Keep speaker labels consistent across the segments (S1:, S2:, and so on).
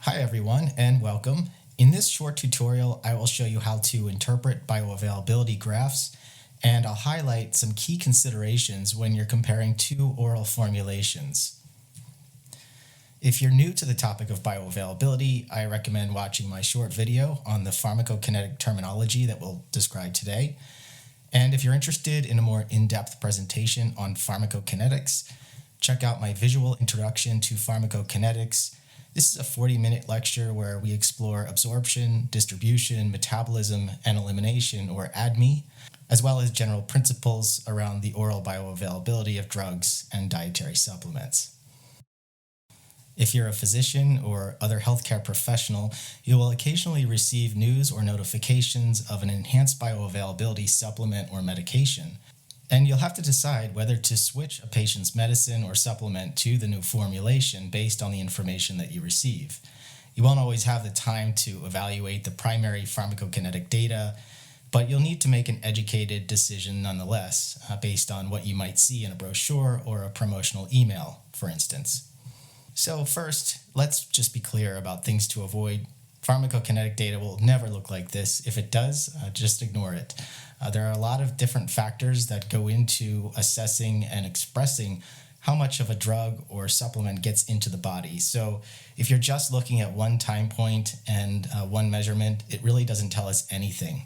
S1: Hi everyone and welcome. In this short tutorial, I will show you how to interpret bioavailability graphs, and I'll highlight some key considerations when you're comparing two oral formulations. If you're new to the topic of bioavailability, I recommend watching my short video on the pharmacokinetic terminology that we'll describe today. And if you're interested in a more in-depth presentation on pharmacokinetics, check out my visual introduction to pharmacokinetics. This is a 40-minute lecture where we explore absorption, distribution, metabolism, and elimination, or ADME, as well as general principles around the oral bioavailability of drugs and dietary supplements. If you're a physician or other healthcare professional, you will occasionally receive news or notifications of an enhanced bioavailability supplement or medication, and you'll have to decide whether to switch a patient's medicine or supplement to the new formulation based on the information that you receive. You won't always have the time to evaluate the primary pharmacokinetic data, but you'll need to make an educated decision nonetheless, based on what you might see in a brochure or a promotional email, for instance. So first, let's just be clear about things to avoid. Pharmacokinetic data will never look like this. If it does, just ignore it. There are a lot of different factors that go into assessing and expressing how much of a drug or supplement gets into the body. So if you're just looking at one time point and one measurement, it really doesn't tell us anything.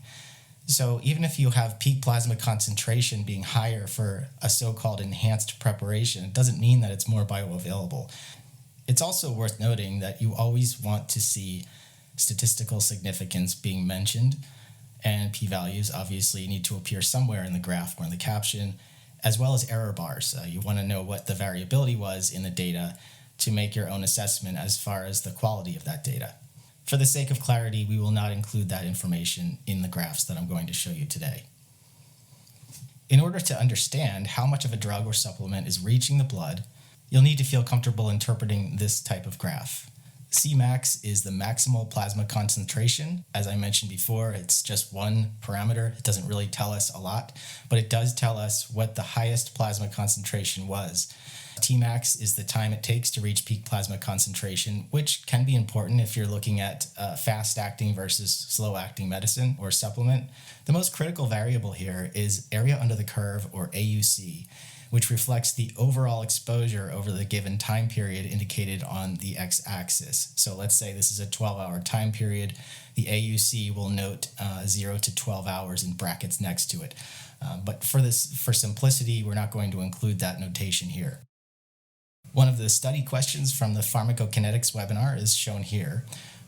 S1: So even if you have peak plasma concentration being higher for a so-called enhanced preparation, it doesn't mean that it's more bioavailable. It's also worth noting that you always want to see statistical significance being mentioned, and p-values obviously need to appear somewhere in the graph or in the caption, as well as error bars. You want to know what the variability was in the data to make your own assessment as far as the quality of that data. For the sake of clarity, we will not include that information in the graphs that I'm going to show you today. In order to understand how much of a drug or supplement is reaching the blood, you'll need to feel comfortable interpreting this type of graph. Cmax is the maximal plasma concentration. As I mentioned before, it's just one parameter. It doesn't really tell us a lot, but it does tell us what the highest plasma concentration was. Tmax is the time it takes to reach peak plasma concentration, which can be important if you're looking at fast-acting versus slow-acting medicine or supplement. The most critical variable here is area under the curve, or AUC, which reflects the overall exposure over the given time period indicated on the x-axis. So let's say this is a 12-hour time period. The AUC will note 0 to 12 hours in brackets next to it. But for simplicity, we're not going to include that notation here. One of the study questions from the pharmacokinetics webinar is shown here.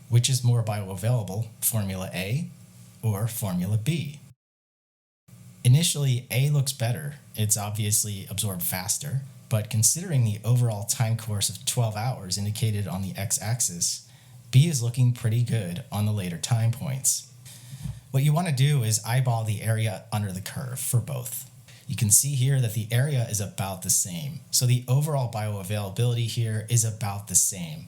S1: Which is more bioavailable, formula A or formula B? Initially, A looks better. It's obviously absorbed faster, but considering the overall time course of 12 hours indicated on the x-axis, B is looking pretty good on the later time points. What you want to do is eyeball the area under the curve for both. You can see here that the area is about the same, so the overall bioavailability here is about the same.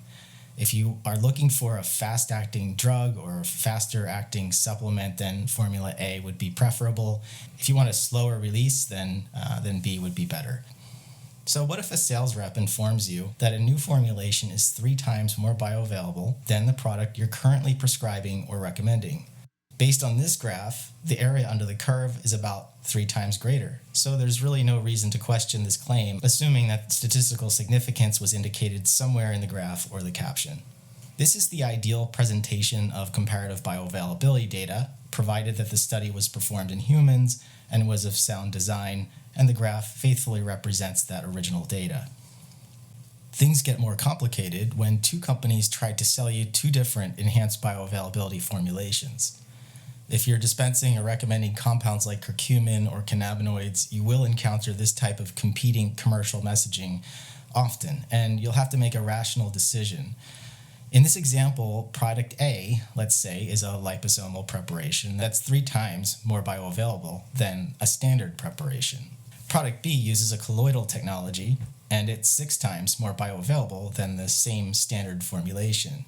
S1: If you are looking for a fast-acting drug or a faster-acting supplement, then formula A would be preferable. If you want a slower release, then B would be better. So what if a sales rep informs you that a new formulation is 3 times more bioavailable than the product you're currently prescribing or recommending? Based on this graph, the area under the curve is about 3 times greater. So there's really no reason to question this claim, assuming that statistical significance was indicated somewhere in the graph or the caption. This is the ideal presentation of comparative bioavailability data, provided that the study was performed in humans and was of sound design, and the graph faithfully represents that original data. Things get more complicated when 2 companies try to sell you 2 different enhanced bioavailability formulations. If you're dispensing or recommending compounds like curcumin or cannabinoids, you will encounter this type of competing commercial messaging often, and you'll have to make a rational decision. In this example, product A, let's say, is a liposomal preparation that's 3 times more bioavailable than a standard preparation. Product B uses a colloidal technology, and it's 6 times more bioavailable than the same standard formulation.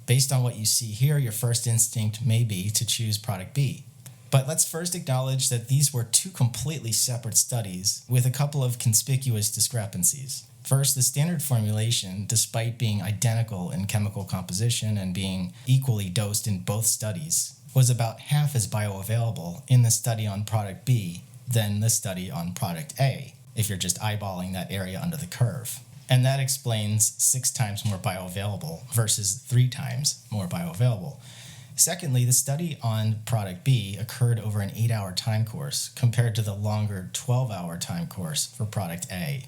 S1: Based on what you see here, your first instinct may be to choose product B. But let's first acknowledge that these were 2 completely separate studies with a couple of conspicuous discrepancies. First, the standard formulation, despite being identical in chemical composition and being equally dosed in both studies, was about half as bioavailable in the study on product B than the study on product A, if you're just eyeballing that area under the curve. And that explains 6 times more bioavailable versus 3 times more bioavailable. Secondly, the study on product B occurred over an 8-hour time course compared to the longer 12-hour time course for product A.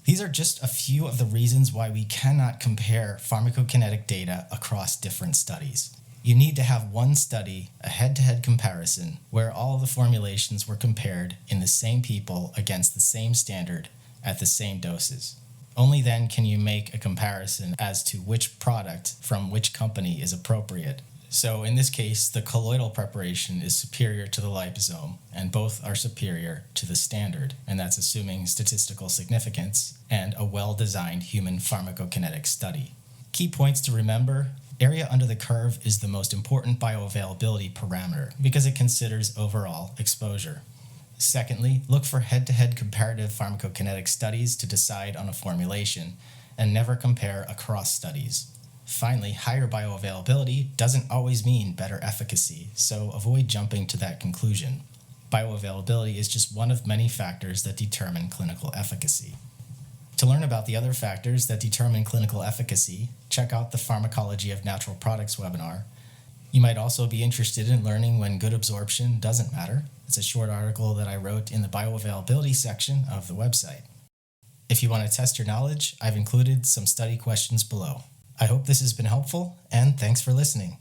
S1: These are just a few of the reasons why we cannot compare pharmacokinetic data across different studies. You need to have one study, a head-to-head comparison, where all of the formulations were compared in the same people against the same standard at the same doses. Only then can you make a comparison as to which product from which company is appropriate. So in this case, the colloidal preparation is superior to the liposome, and both are superior to the standard, and that's assuming statistical significance and a well-designed human pharmacokinetic study. Key points to remember: area under the curve is the most important bioavailability parameter because it considers overall exposure. Secondly, look for head-to-head comparative pharmacokinetic studies to decide on a formulation, and never compare across studies. Finally, higher bioavailability doesn't always mean better efficacy, so avoid jumping to that conclusion. Bioavailability is just one of many factors that determine clinical efficacy. To learn about the other factors that determine clinical efficacy, check out the Pharmacology of Natural Products webinar. You might also be interested in learning when good absorption doesn't matter. It's a short article that I wrote in the bioavailability section of the website. If you want to test your knowledge, I've included some study questions below. I hope this has been helpful, and thanks for listening.